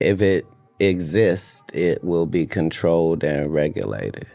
If it exists, it will be controlled and regulated.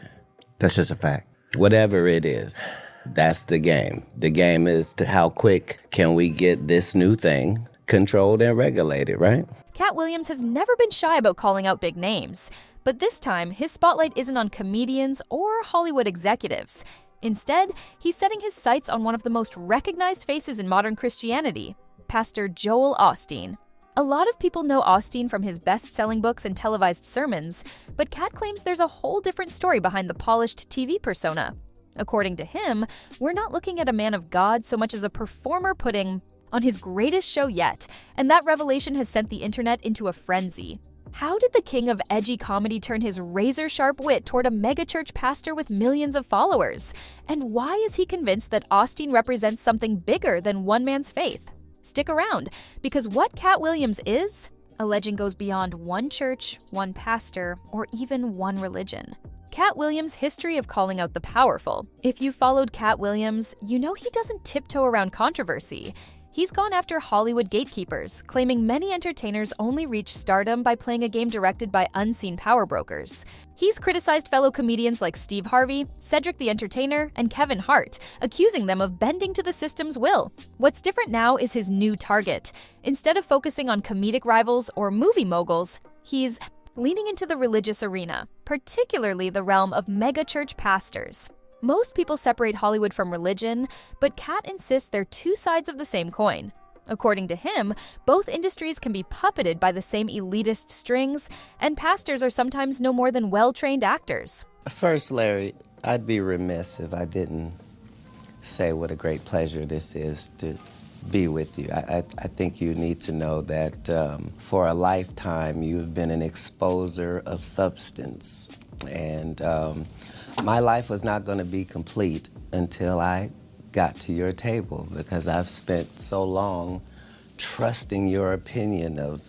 That's just a fact. Whatever it is, that's the game. The game is to how quick can we get this new thing controlled and regulated, right? Katt Williams has never been shy about calling out big names. But this time, his spotlight isn't on comedians or Hollywood executives. Instead, he's setting his sights on one of the most recognized faces in modern Christianity, Pastor Joel Osteen. A lot of people know Osteen from his best-selling books and televised sermons, but Katt claims there's a whole different story behind the polished TV persona. According to him, we're not looking at a man of God so much as a performer putting on his greatest show yet, and that revelation has sent the internet into a frenzy. How did the king of edgy comedy turn his razor-sharp wit toward a megachurch pastor with millions of followers? And why is he convinced that Osteen represents something bigger than one man's faith? Stick around, because what Katt Williams is, a legend goes beyond one church, one pastor, or even one religion. Katt Williams' history of calling out the powerful. If you followed Katt Williams, you know he doesn't tiptoe around controversy. He's gone after Hollywood gatekeepers, claiming many entertainers only reach stardom by playing a game directed by unseen power brokers. He's criticized fellow comedians like Steve Harvey, Cedric the Entertainer, and Kevin Hart, accusing them of bending to the system's will. What's different now is his new target. Instead of focusing on comedic rivals or movie moguls, he's leaning into the religious arena, particularly the realm of megachurch pastors. Most people separate Hollywood from religion, but Katt insists they're two sides of the same coin. According to him, both industries can be puppeted by the same elitist strings, and pastors are sometimes no more than well-trained actors. First, Larry, I'd be remiss if I didn't say what a great pleasure this is to be with you. I think you need to know that for a lifetime, you've been an exposer of substance. And my life was not going to be complete until I got to your table, because I've spent so long trusting your opinion of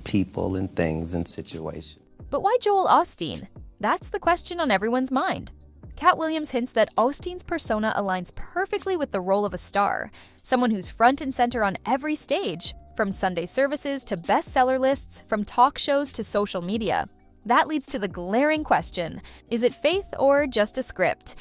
people and things and situations. But why Joel Osteen? That's the question on everyone's mind. Katt Williams hints that Osteen's persona aligns perfectly with the role of a star, someone who's front and center on every stage, from Sunday services to bestseller lists, from talk shows to social media. That leads to the glaring question, is it faith or just a script?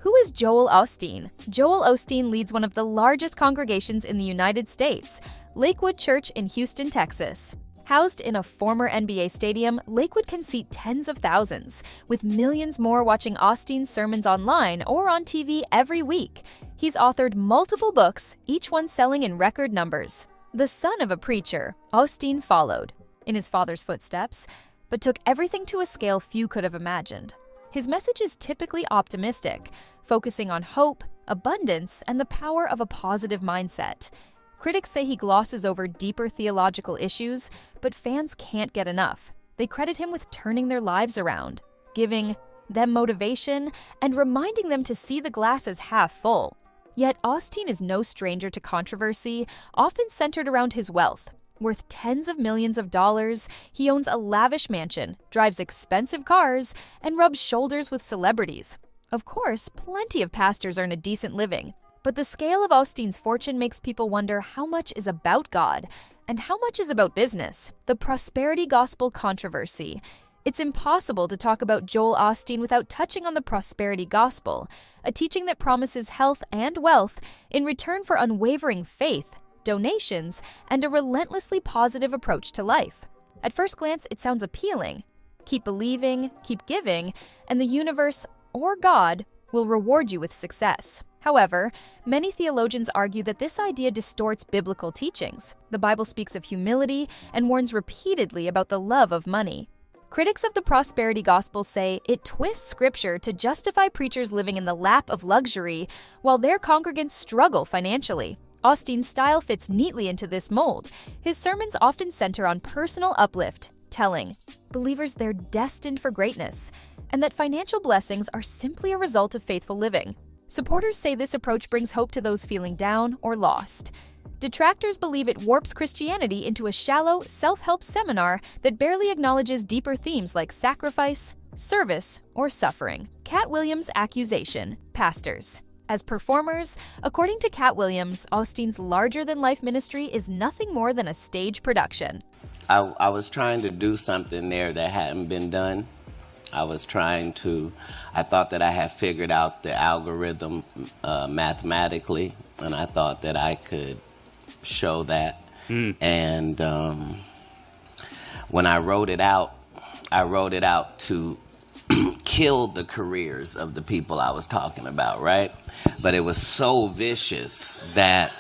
Who is Joel Osteen? Joel Osteen leads one of the largest congregations in the United States, Lakewood Church in Houston, Texas. Housed in a former NBA stadium, Lakewood can seat tens of thousands, with millions more watching Osteen's sermons online or on TV every week. He's authored multiple books, each one selling in record numbers. The son of a preacher, Osteen followed in his father's footsteps, but took everything to a scale few could have imagined. His message is typically optimistic, focusing on hope, abundance, and the power of a positive mindset. Critics say he glosses over deeper theological issues, but fans can't get enough. They credit him with turning their lives around, giving them motivation, and reminding them to see the glass as half full. Yet Osteen is no stranger to controversy, often centered around his wealth. Worth tens of millions of dollars, he owns a lavish mansion, drives expensive cars, and rubs shoulders with celebrities. Of course, plenty of pastors earn a decent living, but the scale of Osteen's fortune makes people wonder how much is about God and how much is about business. The prosperity gospel controversy. It's impossible to talk about Joel Osteen without touching on the prosperity gospel, a teaching that promises health and wealth in return for unwavering faith, donations, and a relentlessly positive approach to life. At first glance, it sounds appealing. Keep believing, keep giving, and the universe, or God, will reward you with success. However, many theologians argue that this idea distorts biblical teachings. The Bible speaks of humility and warns repeatedly about the love of money. Critics of the prosperity gospel say it twists scripture to justify preachers living in the lap of luxury while their congregants struggle financially. Osteen's style fits neatly into this mold. His sermons often center on personal uplift, telling believers they're destined for greatness, and that financial blessings are simply a result of faithful living. Supporters say this approach brings hope to those feeling down or lost. Detractors believe it warps Christianity into a shallow, self-help seminar that barely acknowledges deeper themes like sacrifice, service, or suffering. Katt Williams' accusation: pastors. As performers, according to Katt Williams, Osteen's larger-than-life ministry is nothing more than a stage production. I was trying to do something there that hadn't been done. I thought that I had figured out the algorithm mathematically, and I thought that I could show that. And when I wrote it out to kill the careers of the people I was talking about, right? But it was so vicious that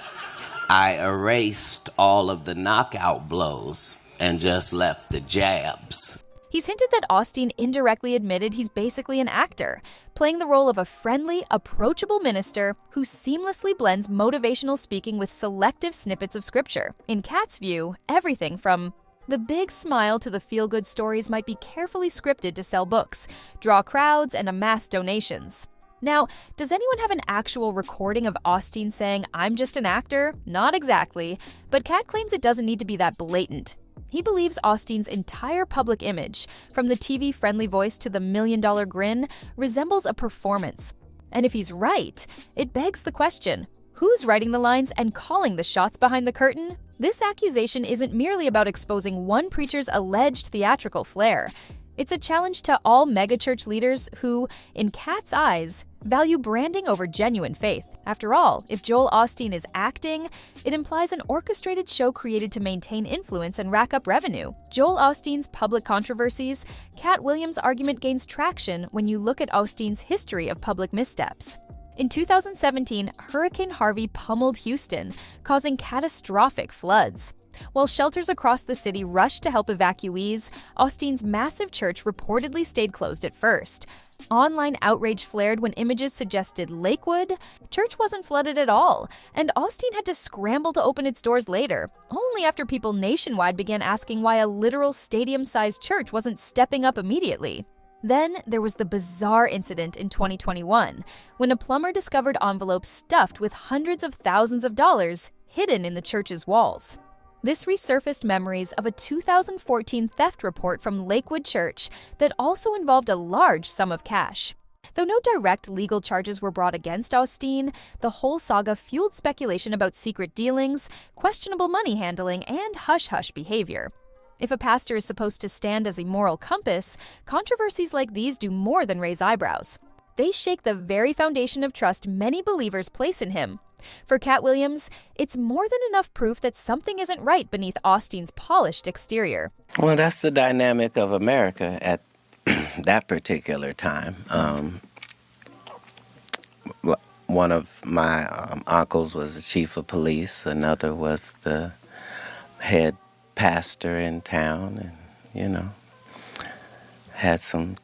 I erased all of the knockout blows and just left the jabs. He's hinted that Osteen indirectly admitted he's basically an actor, playing the role of a friendly, approachable minister who seamlessly blends motivational speaking with selective snippets of scripture. In Katt's view, everything from the big smile to the feel-good stories might be carefully scripted to sell books, draw crowds, and amass donations. Now, does anyone have an actual recording of Osteen saying, "I'm just an actor"? Not exactly, but Katt claims it doesn't need to be that blatant. He believes Osteen's entire public image, from the TV-friendly voice to the million-dollar grin, resembles a performance. And if he's right, it begs the question, who's writing the lines and calling the shots behind the curtain? This accusation isn't merely about exposing one preacher's alleged theatrical flair. It's a challenge to all megachurch leaders who, in Katt's eyes, value branding over genuine faith. After all, if Joel Osteen is acting, it implies an orchestrated show created to maintain influence and rack up revenue. Joel Osteen's public controversies, Katt Williams' argument gains traction when you look at Osteen's history of public missteps. In 2017, Hurricane Harvey pummeled Houston, causing catastrophic floods. While shelters across the city rushed to help evacuees, Osteen's massive church reportedly stayed closed at first. Online outrage flared when images suggested Lakewood. Church wasn't flooded at all, and Osteen had to scramble to open its doors later, only after people nationwide began asking why a literal stadium-sized church wasn't stepping up immediately. Then there was the bizarre incident in 2021, when a plumber discovered envelopes stuffed with hundreds of thousands of dollars hidden in the church's walls. This resurfaced memories of a 2014 theft report from Lakewood Church that also involved a large sum of cash. Though no direct legal charges were brought against Osteen, the whole saga fueled speculation about secret dealings, questionable money handling, and hush-hush behavior. If a pastor is supposed to stand as a moral compass, controversies like these do more than raise eyebrows. They shake the very foundation of trust many believers place in him. For Katt Williams, it's more than enough proof that something isn't right beneath Osteen's polished exterior. Well, that's the dynamic of America at that particular time. One of my uncles was the chief of police. Another was the head pastor in town, and, had some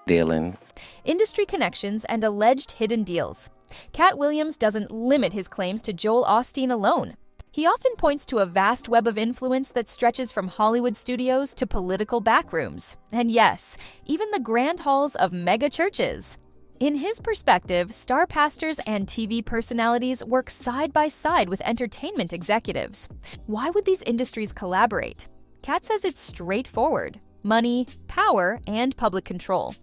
dealing. Industry connections and alleged hidden deals. Katt Williams doesn't limit his claims to Joel Osteen alone. He often points to a vast web of influence that stretches from Hollywood studios to political backrooms. And yes, even the grand halls of mega churches. In his perspective, star pastors and TV personalities work side by side with entertainment executives. Why would these industries collaborate? Katt says it's straightforward. Money, power, and public control.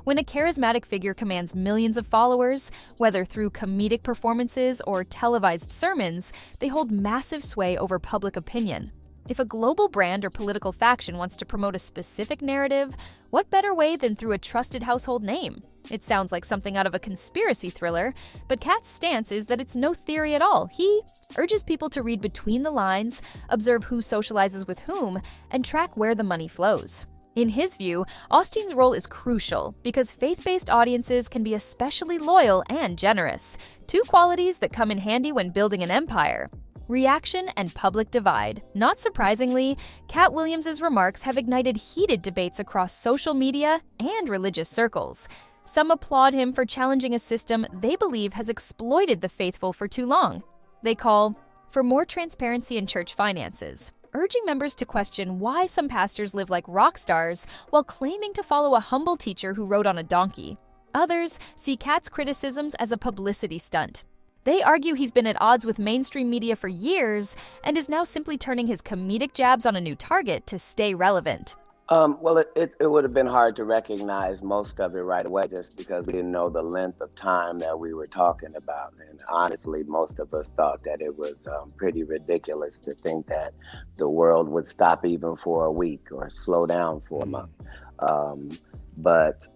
When a charismatic figure commands millions of followers, whether through comedic performances or televised sermons, they hold massive sway over public opinion. If a global brand or political faction wants to promote a specific narrative, what better way than through a trusted household name? It sounds like something out of a conspiracy thriller, but Katt's stance is that it's no theory at all. He urges people to read between the lines, observe who socializes with whom, and track where the money flows. In his view, Osteen's role is crucial because faith-based audiences can be especially loyal and generous, two qualities that come in handy when building an empire. Reaction and public divide. Not surprisingly, Katt Williams' remarks have ignited heated debates across social media and religious circles. Some applaud him for challenging a system they believe has exploited the faithful for too long. They call for more transparency in church finances, urging members to question why some pastors live like rock stars while claiming to follow a humble teacher who rode on a donkey. Others see Katt's criticisms as a publicity stunt. They argue he's been at odds with mainstream media for years and is now simply turning his comedic jabs on a new target to stay relevant. Well, it would have been hard to recognize most of it right away just because we didn't know the length of time that we were talking about. And honestly, most of us thought that it was pretty ridiculous to think that the world would stop even for a week or slow down for a month. Um, but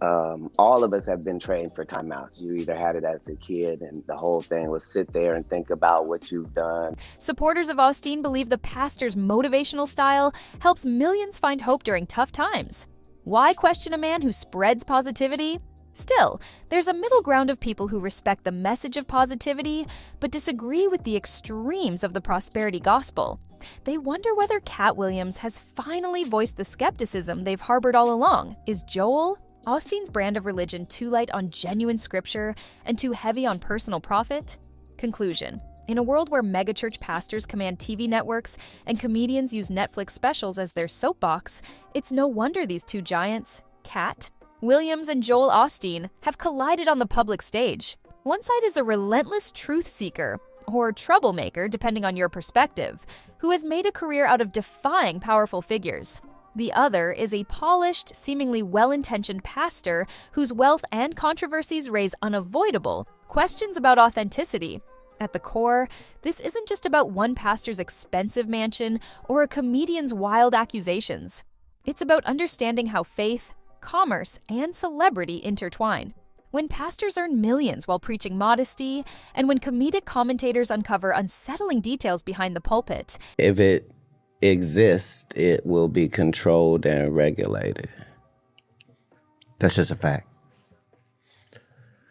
all of us have been trained for timeouts. You either had it as a kid and the whole thing was sit there and think about what you've done. Supporters of Osteen believe the pastor's motivational style helps millions find hope during tough times. Why question a man who spreads positivity? Still, there's a middle ground of people who respect the message of positivity but disagree with the extremes of the prosperity gospel. They wonder whether Katt Williams has finally voiced the skepticism they've harbored all along. Is Joel Osteen's brand of religion too light on genuine scripture and too heavy on personal profit? Conclusion. In a world where megachurch pastors command TV networks and comedians use Netflix specials as their soapbox, it's no wonder these two giants, Katt Williams and Joel Osteen, have collided on the public stage. One side is a relentless truth seeker, or troublemaker depending on your perspective, who has made a career out of defying powerful figures. The other is a polished, seemingly well-intentioned pastor whose wealth and controversies raise unavoidable questions about authenticity. At the core, this isn't just about one pastor's expensive mansion or a comedian's wild accusations. It's about understanding how faith, commerce, and celebrity intertwine. When pastors earn millions while preaching modesty, and when comedic commentators uncover unsettling details behind the pulpit. If it exists, it will be controlled and regulated. That's just a fact.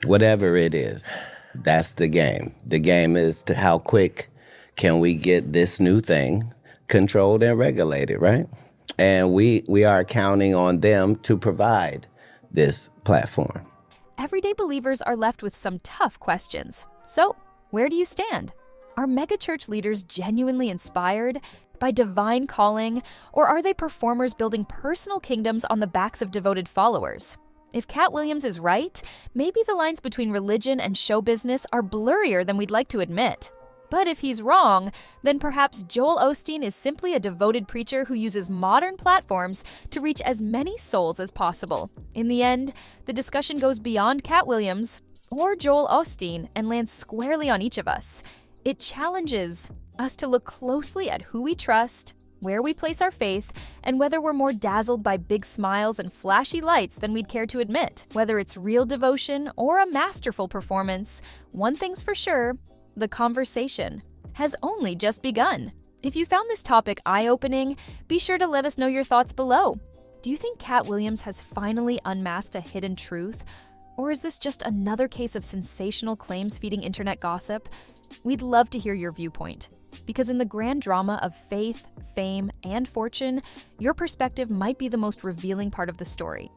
Whatever it is, that's the game. The game is to how quick can we get this new thing controlled and regulated, right? And we are counting on them to provide this platform. Everyday believers are left with some tough questions. So, where do you stand? Are megachurch leaders genuinely inspired by divine calling, or are they performers building personal kingdoms on the backs of devoted followers? If Katt Williams is right, maybe the lines between religion and show business are blurrier than we'd like to admit. But if he's wrong, then perhaps Joel Osteen is simply a devoted preacher who uses modern platforms to reach as many souls as possible. In the end, the discussion goes beyond Katt Williams or Joel Osteen and lands squarely on each of us. It challenges us to look closely at who we trust, where we place our faith, and whether we're more dazzled by big smiles and flashy lights than we'd care to admit. Whether it's real devotion or a masterful performance, one thing's for sure: the conversation has only just begun. If you found this topic eye-opening, be sure to let us know your thoughts below. Do you think Katt Williams has finally unmasked a hidden truth? Or is this just another case of sensational claims feeding internet gossip? We'd love to hear your viewpoint, because in the grand drama of faith, fame, and fortune, your perspective might be the most revealing part of the story.